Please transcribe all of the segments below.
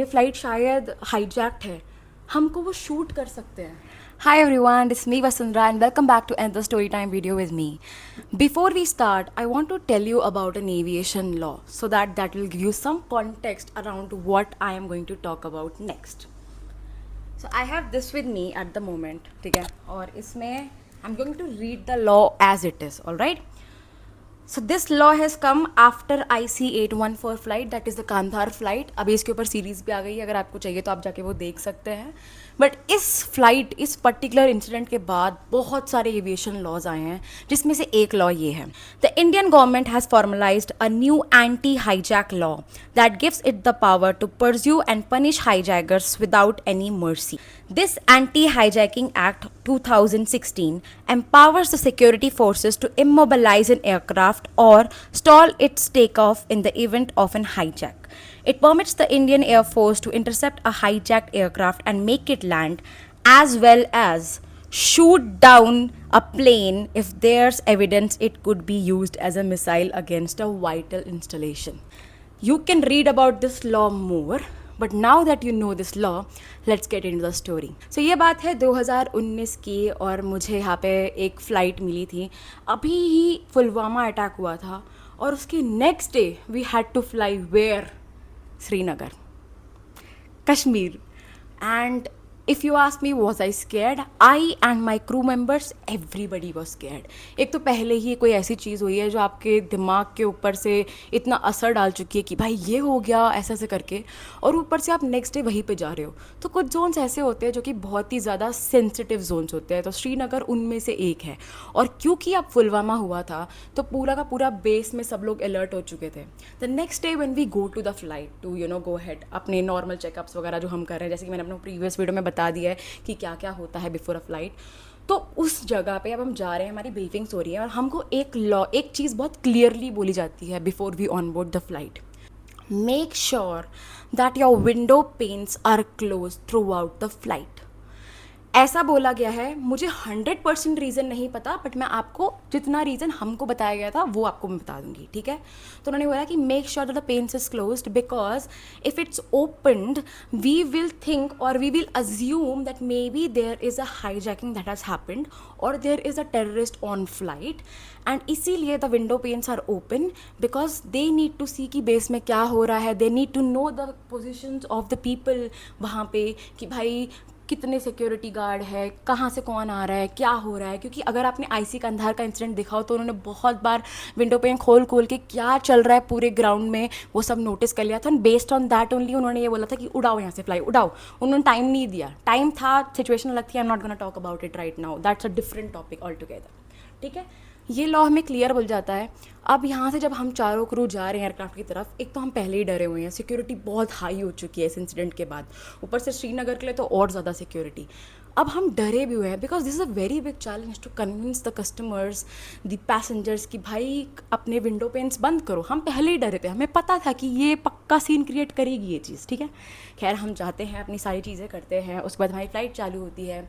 ये फ्लाइट शायद हाईजैक्ड है, हमको वो शूट कर सकते हैं। Hi everyone, it's me Vasundhara and welcome back to another storytime video with me. Before we start, I want to tell you about an aviation law so that will give you some context around what I am going to talk about next. So I have this with me at the moment, ठीक है, और इसमें I'm going to read the law as it is, alright? So this law has come after IC814 flight, that is the Kandahar flight. अभी इसके ऊपर series भी आ गई है, अगर आपको चाहिए तो आप जाके वो देख सकते हैं. बट इस फ्लाइट, इस पर्टिकुलर इंसिडेंट के बाद बहुत सारे एविएशन लॉज आए हैं, जिसमें से एक लॉ ये है. The Indian government has formalised a new anti hijack law that gives it the power to pursue and punish hijackers without any mercy. This Anti-Hijacking Act 2016 empowers the security forces to immobilize an aircraft or stall its takeoff in the event of an hijack. It permits the Indian Air Force to intercept a hijacked aircraft and make it land, as well as shoot down a plane if there's evidence it could be used as a missile against a vital installation. You can read about this law more. But now that you know this law, let's get in the story. So ये बात है 2019 की, और मुझे यहाँ पे एक flight मिली थी. अभी ही पुलवामा अटैक हुआ था और उसके next day we had to fly where, Srinagar, Kashmir. And if you ask me was I scared, I and my crew members, everybody was scared. एक तो पहले ही कोई ऐसी चीज़ हुई है जो आपके दिमाग के ऊपर से इतना असर डाल चुकी है कि भाई ये हो गया ऐसे ऐसे करके, और ऊपर से आप नेक्स्ट डे वहीं पे जा रहे हो. तो कुछ जोन्स ऐसे होते हैं जो कि बहुत ही ज़्यादा सेंसिटिव जोन्स होते हैं, तो श्रीनगर उनमें से एक है. और क्योंकि अब पुलवामा हुआ था तो पूरा का पूरा बेस में सब लोग अलर्ट हो चुके थे. The next day when we go to the flight to go head अपने नॉर्मल चेकअप्स वगैरह जो हम कर रहे हैं, जैसे कि मैंने अपने प्रीवियस वीडियो में बता दिया है कि क्या क्या होता है बिफोर अ फ्लाइट. तो उस जगह पे अब हम जा रहे हैं, हमारी ब्रीफिंग्स हो रही है, और हमको एक चीज़ बहुत क्लियरली बोली जाती है before we on board the flight. Make sure that your window panes are close throughout the flight. ऐसा बोला गया है. मुझे 100% रीज़न नहीं पता, बट मैं आपको जितना रीज़न हमको बताया गया था वो आपको मैं बता दूंगी, ठीक है. तो उन्होंने बोला कि make sure that the panes is closed because if it's opened we will think और we will assume that may be there is a hijacking that has happened और there is a terrorist on flight. And इसीलिए the window panes are open because they need to see कि base में क्या हो रहा है. They need to know the positions of the people वहाँ पे, कि भाई कितने सिक्योरिटी गार्ड है, कहाँ से कौन आ रहा है, क्या हो रहा है. क्योंकि अगर आपने आईसी कंधार का इंसिडेंट देखा हो तो उन्होंने बहुत बार विंडो पेन खोल खोल के क्या चल रहा है पूरे ग्राउंड में वो सब नोटिस कर लिया था. And based on that only उन्होंने ये बोला था कि उड़ाओ यहाँ से फ्लाई, उड़ाओ. उन्होंने टाइम नहीं दिया. टाइम था, सिचुएशन अलग थी. I am not gonna talk about it right now, that's a different topic all together, ठीक है. ये लॉ हमें क्लियर बोल जाता है. अब यहाँ से जब हम चारों क्रू जा रहे हैं एयरक्राफ्ट की तरफ, एक तो हम पहले ही डरे हुए हैं, सिक्योरिटी बहुत हाई हो चुकी है इस इंसिडेंट के बाद, ऊपर से श्रीनगर के लिए तो और ज़्यादा सिक्योरिटी. अब हम डरे भी हुए हैं because this is a very big challenge to convince the customers, the passengers कि भाई अपने विंडो पेन्स बंद करो. हम पहले ही डरे थे, हमें पता था कि ये पक्का सीन क्रिएट करेगी ये चीज़, ठीक है. खैर हम जाते हैं, अपनी सारी चीज़ें करते हैं, उसके बाद हमारी फ़्लाइट चालू होती है.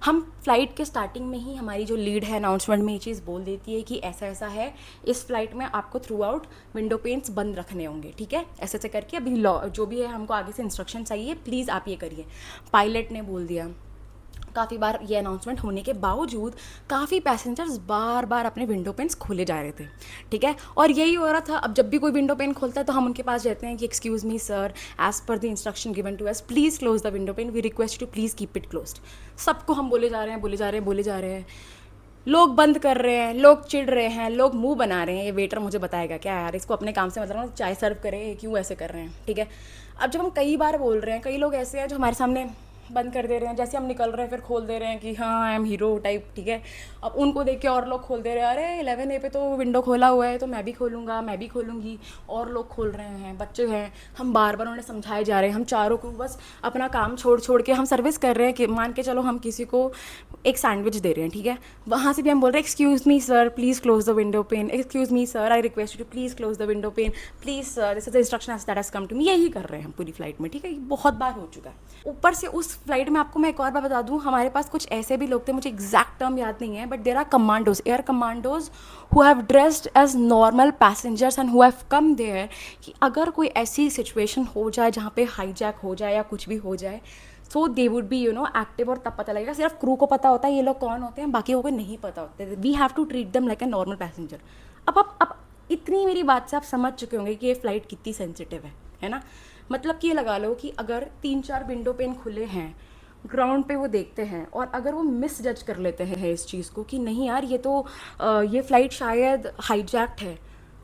हम फ्लाइट के स्टार्टिंग में ही हमारी जो लीड है अनाउंसमेंट में ये चीज़ बोल देती है कि ऐसा ऐसा है, इस फ्लाइट में आपको थ्रू आउट विंडो पेन्स बंद रखने होंगे, ठीक है. ऐसे ऐसे करके अभी लॉ जो भी है हमको आगे से इंस्ट्रक्शन चाहिए, प्लीज़ आप ये करिए. पायलट ने बोल दिया. काफ़ी बार ये अनाउंसमेंट होने के बावजूद काफ़ी पैसेंजर्स बार बार अपने विंडो पेन्स खोले जा रहे थे, ठीक है. और यही हो रहा था. अब जब भी कोई विंडो पेन खोलता है तो हम उनके पास जाते हैं कि excuse me sir, as per the instruction given to us please close the window pane, we request to please keep it closed. सबको हम बोले जा रहे हैं, बोले जा रहे हैं, बोले जा रहे हैं. लोग बंद कर रहे हैं, लोग चिढ़ रहे हैं, लोग मुंह बना रहे हैं. ये वेटर मुझे बताएगा क्या यार, इसको अपने काम से मतलब चाय सर्व करे, क्यों ऐसे कर रहे हैं, ठीक है. अब जब हम कई बार बोल रहे हैं, कई लोग ऐसे हैं जो हमारे सामने बंद कर दे रहे हैं, जैसे हम निकल रहे हैं फिर खोल दे रहे हैं कि हाँ आई एम हीरो टाइप, ठीक है. अब उनको देख के और लोग खोल दे रहे हैं, अरे 11A पे तो विंडो खोला हुआ है तो मैं भी खोलूँगा, मैं भी खोलूँगी. और लोग खोल रहे हैं, बच्चे हैं. हम बार बार उन्हें समझाए जा रहे हैं. हम चारों को बस अपना काम छोड़ छोड़ के हम सर्विस कर रहे हैं कि मान के चलो हम किसी को एक सैंडविच दे रहे हैं, ठीक है. वहाँ से भी हम बोल रहे हैं excuse me sir please close the window pane, excuse me sir I request you to please close the window pane, please sir this is the instruction that has come to me. यही कर रहे हैं हम पूरी flight में, ठीक है. ये बहुत बार हो चुका है. ऊपर से उस फ्लाइट में आपको मैं एक और बात बता दूं, हमारे पास कुछ ऐसे भी लोग थे, मुझे एग्जैक्ट टर्म याद नहीं है, but there are commandos, air commandos who have dressed as normal passengers and who have come there कि अगर कोई ऐसी सिचुएशन हो जाए जहाँ पे हाईजैक हो जाए या कुछ भी हो जाए, सो दे वुड बी एक्टिव, और तब पता लगेगा। सिर्फ क्रू को पता होता है ये लोग कौन होते हैं, बाकी को नहीं पता होते। We have to treat them like a normal passenger. अब इतनी मेरी बात से आप समझ चुके होंगे कि ये फ़्लाइट कितनी सेंसिटिव है ना। मतलब कि ये लगा लो कि अगर 3-4 विंडो पेन खुले हैं, ग्राउंड पे वो देखते हैं, और अगर वो मिस जज कर लेते हैं इस चीज़ को कि नहीं यार ये तो ये फ़्लाइट शायद हाईजैक्ट है,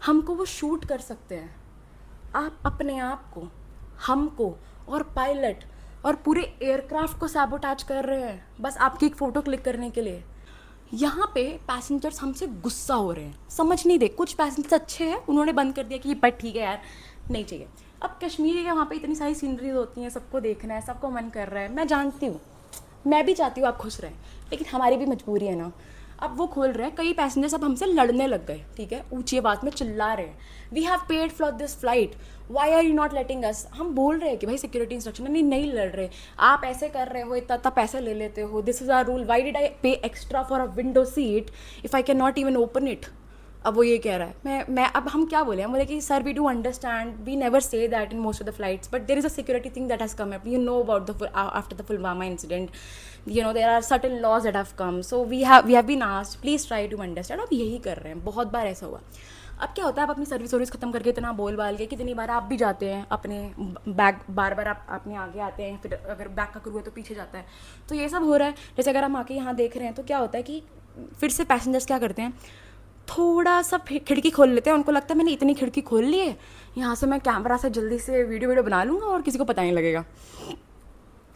हमको वो शूट कर सकते हैं। आप अपने आप को, हमको और पायलट और पूरे एयरक्राफ्ट को सैबोटाज कर रहे हैं बस आपकी एक फ़ोटो क्लिक करने के लिए। यहाँ पे पैसेंजर्स हमसे गुस्सा हो रहे हैं, समझ नहीं रहे। कुछ पैसेंजर्स अच्छे हैं, उन्होंने बंद कर दिया कि बट ठीक है यार नहीं चाहिए। अब कश्मीर के वहाँ पे इतनी सारी सीनरीज होती हैं, सबको देखना है, सबको मन कर रहा है, मैं जानती हूँ, मैं भी चाहती हूँ आप खुश रहें, लेकिन हमारी भी मजबूरी है ना। अब वो खोल रहे हैं, कई पैसेंजर्स अब हमसे लड़ने लग गए, ठीक है, ऊंची आवाज़ में चिल्ला रहे हैं, we have paid for this flight, why are you not letting us. हम बोल रहे हैं कि भाई सिक्योरिटी इंस्ट्रक्शन है, नहीं लड़ रहे, आप ऐसे कर रहे हो, इतना पैसे ले लेते हो, this is our rule, why did I pay extra for a window seat if I can not even open it. अब वो ये कह रहा है, मैं अब हम क्या बोले, हम बोले कि sir we do understand, we never say that in most of the flights, but there is a security thing that has come up, you know about the after the Pulwama incident, there are certain laws that have come, so we have been asked, please try to understand। अब यही कर रहे हैं, बहुत बार ऐसा हुआ। अब क्या होता है, आप अपनी सर्विस ख़त्म करके इतना बोल बाल के, कितनी बार आप भी जाते हैं अपने बैग, बार बार आप अपने आगे आते हैं, फिर अगर बैग का क्रू है तो पीछे जाता है, तो ये सब हो रहा है। जैसे अगर हम आके यहाँ देख रहे हैं तो क्या होता है कि फिर से पैसेंजर्स क्या करते हैं, थोड़ा सा खिड़की खोल लेते हैं, उनको लगता है मैंने इतनी खिड़की खोल ली है, यहाँ से मैं कैमरा से जल्दी से वीडियो बना लूँगा और किसी को पता नहीं लगेगा।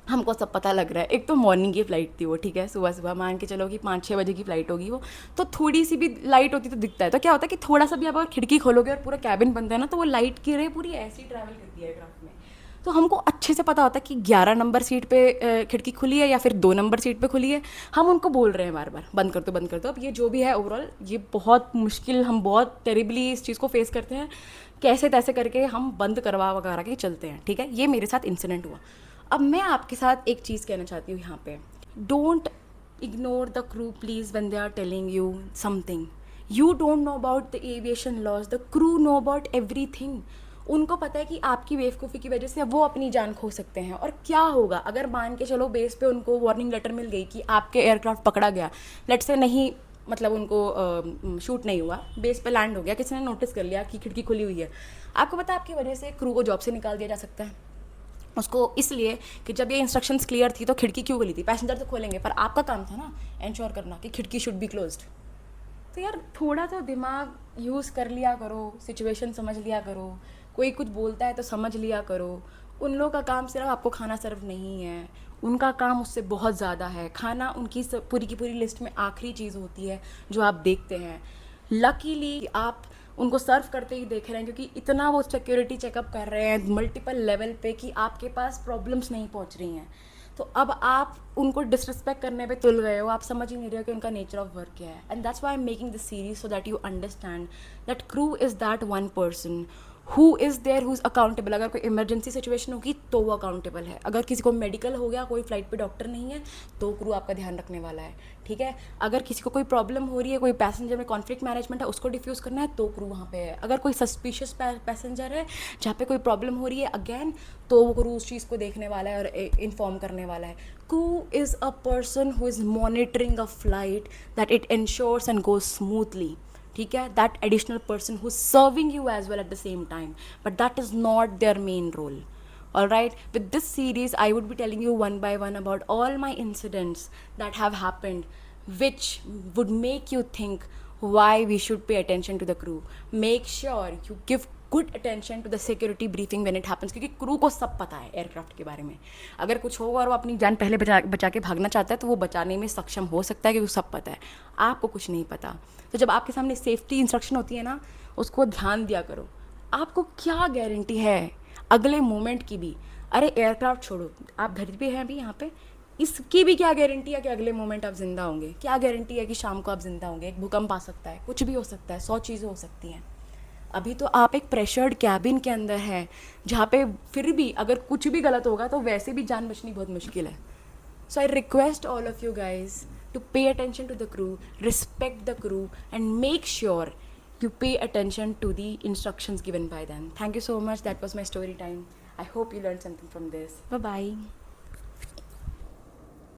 हमको सब पता लग रहा है। एक तो मॉर्निंग की फ़्लाइट थी वो, ठीक है, सुबह मान के चलो कि 5-6 बजे की फ़्लाइट होगी वो, तो थोड़ी सी भी लाइट होती तो दिखता है। तो क्या होता है कि थोड़ा सा भी आप अगर खिड़की खोलोगे और पूरा कैबिन बंद है ना, तो वो लाइट की रे पूरी ऐसी ट्रैवल करती है एयरक्राफ्ट में। तो हमको अच्छे से पता होता है कि 11 नंबर सीट पे खिड़की खुली है या फिर 2 नंबर सीट पे खुली है। हम उनको बोल रहे हैं बार बार बंद कर दो बंद कर दो। अब ये जो भी है ओवरऑल ये बहुत मुश्किल, हम बहुत टेरिबली इस चीज़ को फेस करते हैं, कैसे तैसे करके हम बंद करवा वगैरह के चलते हैं, ठीक है। ये मेरे साथ इंसिडेंट हुआ। अब मैं आपके साथ एक चीज़ कहना चाहती हूँ यहाँ पे, don't ignore the crew please when they are telling you something. You don't know about the aviation laws, the crew know about everything. उनको पता है कि आपकी बेवकूफ़ी की वजह से वो अपनी जान खो सकते हैं। और क्या होगा अगर मान के चलो बेस पे उनको वार्निंग लेटर मिल गई कि आपके एयरक्राफ्ट पकड़ा गया, लेट से नहीं, मतलब उनको शूट नहीं हुआ, बेस पे लैंड हो गया, किसी ने नोटिस कर लिया कि खिड़की खुली हुई है, आपको पता है आपकी वजह से क्रू को जॉब से निकाल दिया जा सकता है। उसको इसलिए कि जब ये इंस्ट्रक्शंस क्लियर थी तो खिड़की क्यों खुली थी, पैसेंजर तो खोलेंगे, पर आपका काम था ना इंश्योर करना कि खिड़की शुड बी क्लोज्ड। तो यार थोड़ा तो दिमाग यूज़ कर लिया करो, सिचुएशन समझ लिया करो, कोई कुछ बोलता है तो समझ लिया करो। उन लोगों का काम सिर्फ आपको खाना सर्व नहीं है, उनका काम उससे बहुत ज़्यादा है। खाना उनकी पूरी की पूरी लिस्ट में आखिरी चीज़ होती है जो आप देखते हैं। लकीली आप उनको सर्व करते ही देख रहे हैं, क्योंकि इतना वो सिक्योरिटी चेकअप कर रहे हैं मल्टीपल लेवल पे कि आपके पास प्रॉब्लम्स नहीं पहुंच रही हैं। तो अब आप उनको डिसरिस्पेक्ट करने पे तुल गए हो, आप समझ ही नहीं रहे हो कि उनका नेचर ऑफ वर्क क्या है। And that's why I am making this series, so that you understand that crew is that one person who is there, who is accountable. अगर कोई इमरजेंसी सिचुएशन होगी तो वो अकाउंटेबल है। अगर किसी को मेडिकल हो गया, कोई फ्लाइट पे डॉक्टर नहीं है, तो क्रू आपका ध्यान रखने वाला है, ठीक है। अगर किसी को कोई प्रॉब्लम हो रही है, कोई पैसेंजर में कॉन्फ्लिक्ट मैनेजमेंट है, उसको डिफ्यूज़ करना है, तो क्रू वहाँ पे है। अगर कोई सस्पिशियस पैसेंजर है जहाँ पे कोई प्रॉब्लम हो रही है अगेन, तो वो क्रू उस चीज़ को देखने वाला है और इन्फॉर्म करने वाला है। Crew is a person who is monitoring a flight that it insures and goes smoothly, ठीक है। That additional person who is serving you as well at the same time, but that is not their main role. Alright, with this series I would be telling you one by one about all my incidents that have happened, which would make you think why we should pay attention to the crew. Make sure you give good attention to the security briefing when it happens, क्योंकि crew को सब पता है aircraft के बारे में। अगर कुछ होगा और वो अपनी जान पहले बचा के भागना चाहता है तो वो बचाने में सक्षम हो सकता है, क्योंकि सब पता है, आपको कुछ नहीं पता। तो जब आपके सामने सेफ्टी इंस्ट्रक्शन होती है ना, उसको ध्यान दिया करो। आपको क्या गारंटी है अगले मोमेंट की भी? अरे एयरक्राफ्ट छोड़ो, आप धरती पे हैं अभी यहाँ पे, इसकी भी क्या गारंटी है कि अगले मोमेंट आप जिंदा होंगे? क्या गारंटी है कि शाम को आप जिंदा होंगे? एक भूकंप आ सकता है, कुछ भी हो सकता है, 100 चीज़ें हो सकती हैं। अभी तो आप एक प्रेशर्ड कैबिन के अंदर हैं, जहाँ पे फिर भी अगर कुछ भी गलत होगा तो वैसे भी जान बचनी बहुत मुश्किल है। So I request all of you guys to pay attention to the crew, respect the crew, and make sure you pay attention to the instructions given by them. Thank you so much. That was my story time. I hope you learned something from this. Bye bye.